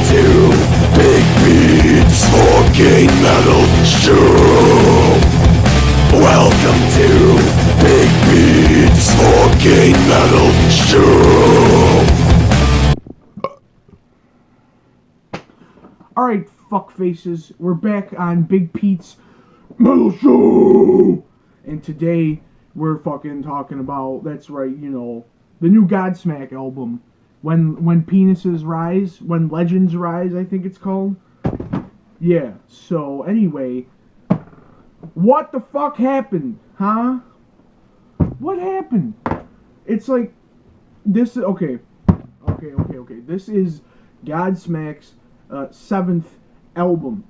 to Big Beats fucking metal show. Welcome to Big Beats fucking metal show. Alright, fuckfaces, we're back on Big Pete's Metal Show! And today, we're fucking talking about, that's right, you know, the new Godsmack album. When Penises Rise, When Legends Rise, I think it's called. Yeah, so anyway, what the fuck happened, huh? What happened? It's like, this, okay. This is Godsmack's 7th album.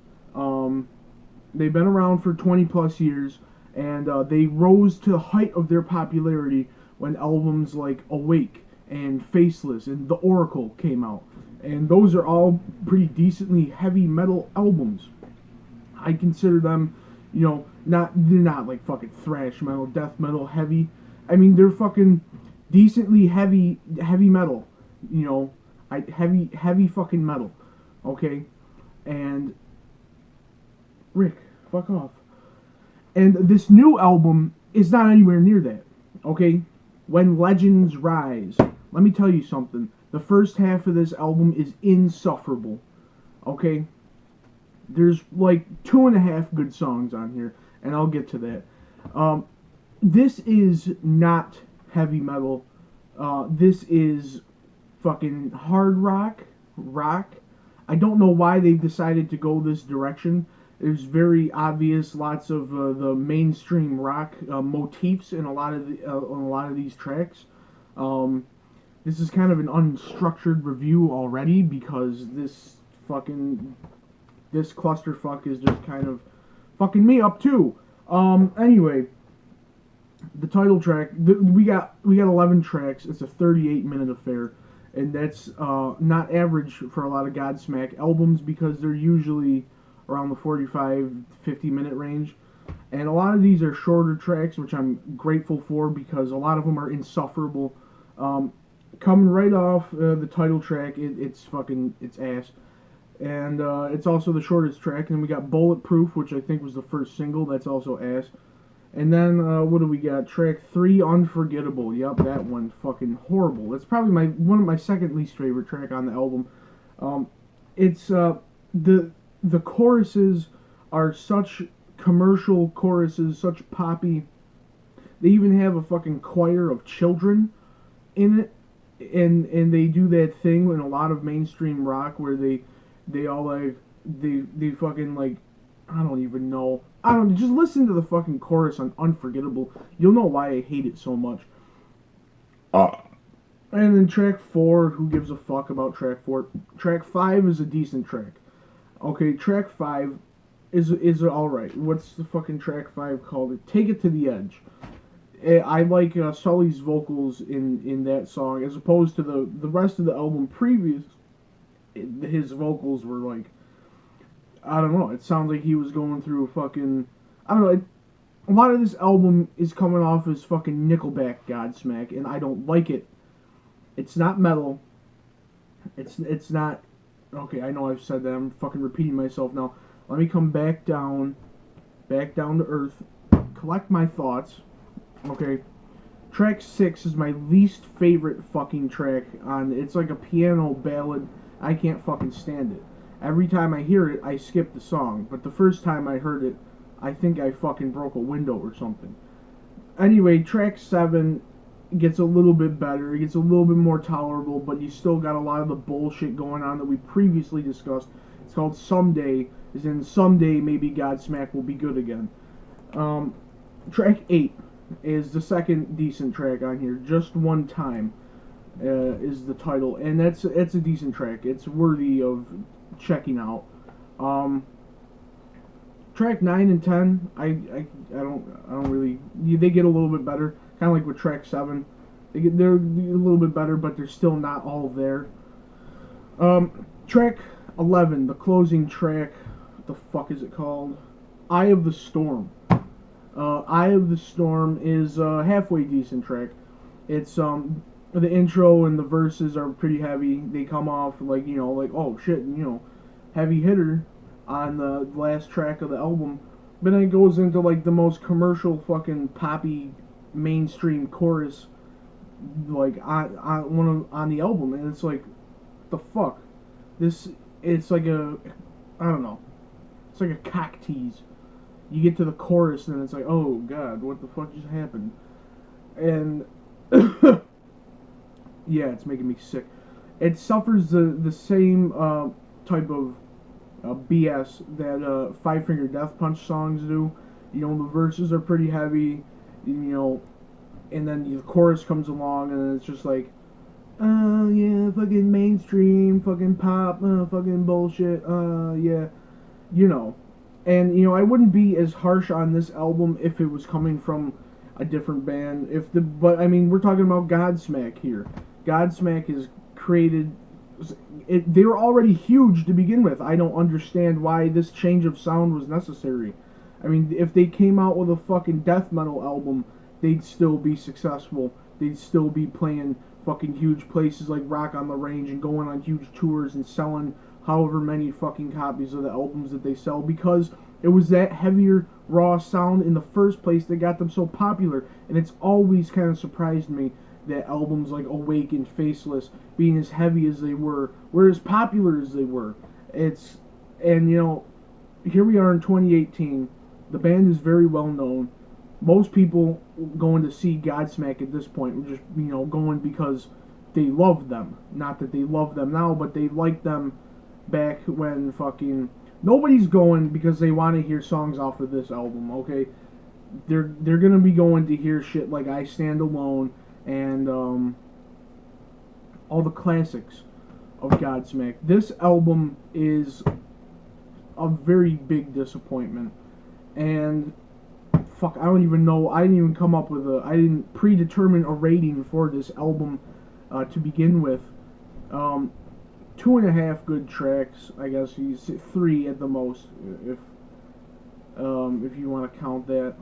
They've been around for 20 plus years, and they rose to the height of their popularity when albums like Awake and Faceless and The Oracle came out. And those are all pretty decently heavy metal albums. I consider them, you know, they're not like fucking thrash metal, death metal heavy. I mean, they're fucking decently heavy metal, you know, heavy fucking metal. Okay, and Rick, fuck off. And this new album is not anywhere near that. Okay, When Legends Rise. Let me tell you something. The first half of this album is insufferable. Okay, there's like 2.5 good songs on here, and I'll get to that. This is not heavy metal. This is fucking hard rock. I don't know why they've decided to go this direction. There's very obvious, lots of the mainstream rock motifs in a lot of these tracks. This is kind of an unstructured review already because this clusterfuck is just kind of fucking me up too. Anyway, the title track, we got 11 tracks. It's a 38-minute affair. And that's not average for a lot of Godsmack albums because they're usually around the 45-50 minute range. And a lot of these are shorter tracks, which I'm grateful for because a lot of them are insufferable. Coming right off the title track, it's ass. And it's also the shortest track. And then we got Bulletproof, which I think was the first single. That's also ass. And then, what do we got? Track 3, Unforgettable. Yep, that one. Fucking horrible. It's probably one of my second least favorite track on the album. It's, the choruses are such commercial choruses, such poppy. They even have a fucking choir of children in it. And they do that thing in a lot of mainstream rock where they all, like, they fucking, like, I don't even know. Just listen to the fucking chorus on Unforgettable. You'll know why I hate it so much. And then track 4, who gives a fuck about track 4? Track 5 is a decent track. Okay, track 5 is alright. What's the fucking track 5 called? Take It to the Edge. I like Sully's vocals in that song, as opposed to the rest of the album previous. His vocals were like, I don't know, it sounds like he was going through a fucking, I don't know, a lot of this album is coming off as fucking Nickelback Godsmack, and I don't like it. It's not metal. It's not, okay, I know I've said that, I'm fucking repeating myself now. Let me come back down to earth, collect my thoughts, okay. Track 6 is my least favorite fucking track it's like a piano ballad. I can't fucking stand it. Every time I hear it, I skip the song. But the first time I heard it, I think I fucking broke a window or something. Anyway, track 7 gets a little bit better. It gets a little bit more tolerable, but you still got a lot of the bullshit going on that we previously discussed. It's called Someday, as in someday maybe Godsmack will be good again. Track 8 is the second decent track on here. Just One Time is the title, and it's a decent track. It's worthy of checking out. Track 9 and 10, I don't really. They get a little bit better, kind of like with track 7. They're a little bit better, but they're still not all there. Track 11, the closing track. What the fuck is it called? Eye of the Storm. Eye of the Storm is a halfway decent track. It's the intro and the verses are pretty heavy. They come off like, like, oh shit, heavy hitter on the last track of the album. But then it goes into like the most commercial fucking poppy mainstream chorus like on the album, and it's like, the fuck, this it's like a, I don't know, it's like a cock tease. You get to the chorus and it's like, oh god, what the fuck just happened? And yeah, it's making me sick. It suffers the same type of BS that Five Finger Death Punch songs do. The verses are pretty heavy, and then the chorus comes along and it's just like, oh yeah, fucking mainstream, fucking pop, fucking bullshit, yeah, And I wouldn't be as harsh on this album if it was coming from a different band. But I mean, we're talking about Godsmack here. Godsmack is created. They were already huge to begin with. I don't understand why this change of sound was necessary. I mean, if they came out with a fucking death metal album, they'd still be successful. They'd still be playing fucking huge places like Rock on the Range and going on huge tours and selling however many fucking copies of the albums that they sell, because it was that heavier, raw sound in the first place that got them so popular. And it's always kind of surprised me that albums like Awake and Faceless, being as heavy as they were as popular as they were. And here we are in 2018. The band is very well known. Most people going to see Godsmack at this point were just, going because they love them. Not that they love them now, but they liked them back when fucking... Nobody's going because they want to hear songs off of this album, okay? They're gonna be going to hear shit like I Stand Alone and all the classics of Godsmack. This album is a very big disappointment. And fuck, I don't even know. I didn't even come up with I didn't predetermine a rating for this album to begin with. 2.5 good tracks, I guess. 3 at the most, if you want to count that.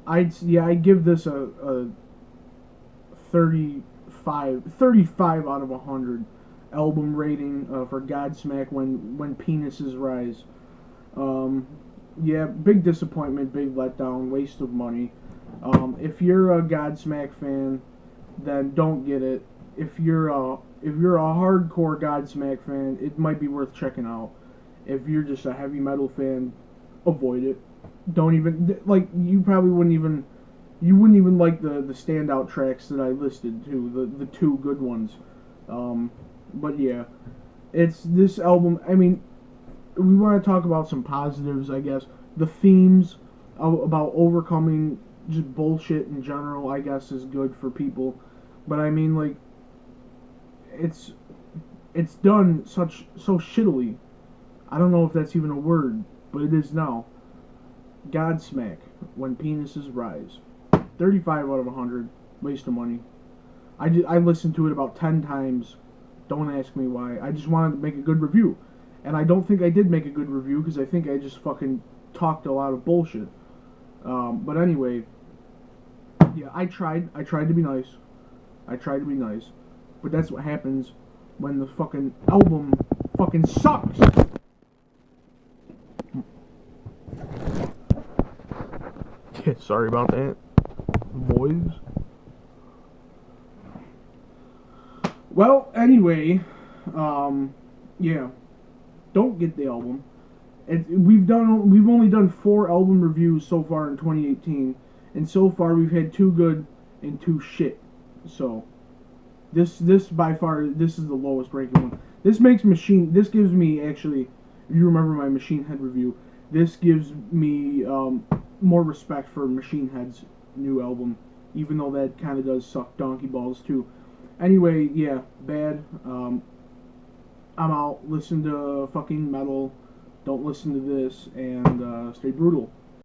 I'd give this a 35 out of 100 album rating for Godsmack when penises rise. Yeah, big disappointment, big letdown, waste of money. If you're a Godsmack fan, then don't get it. If you're a hardcore Godsmack fan, it might be worth checking out. If you're just a heavy metal fan, avoid it. Don't even you probably wouldn't even like the standout tracks that I listed too, the 2 good ones. But yeah, it's this album. I mean, we want to talk about some positives, I guess. The themes about overcoming just bullshit in general, I guess, is good for people. But I mean, like, it's done so shittily. I don't know if that's even a word, but it is now. Godsmack, When Penises Rise. 35 out of 100. Waste of money. I listened to it about 10 times. Don't ask me why. I just wanted to make a good review. And I don't think I did make a good review, because I think I just fucking talked a lot of bullshit. But anyway, yeah, I tried to be nice. But that's what happens when the fucking album fucking sucks. Yeah, sorry about that, boys. Well, anyway, yeah, don't get the album. We've only done 4 album reviews so far in 2018, and so far we've had 2 good and 2 shit. So this by far, this is the lowest ranking one. This gives me, actually, if you remember my Machine Head review, this gives me more respect for Machine Head's new album, even though that kind of does suck donkey balls too. Anyway, yeah, bad. I'm out. Listen to fucking metal. Don't listen to this, and stay brutal.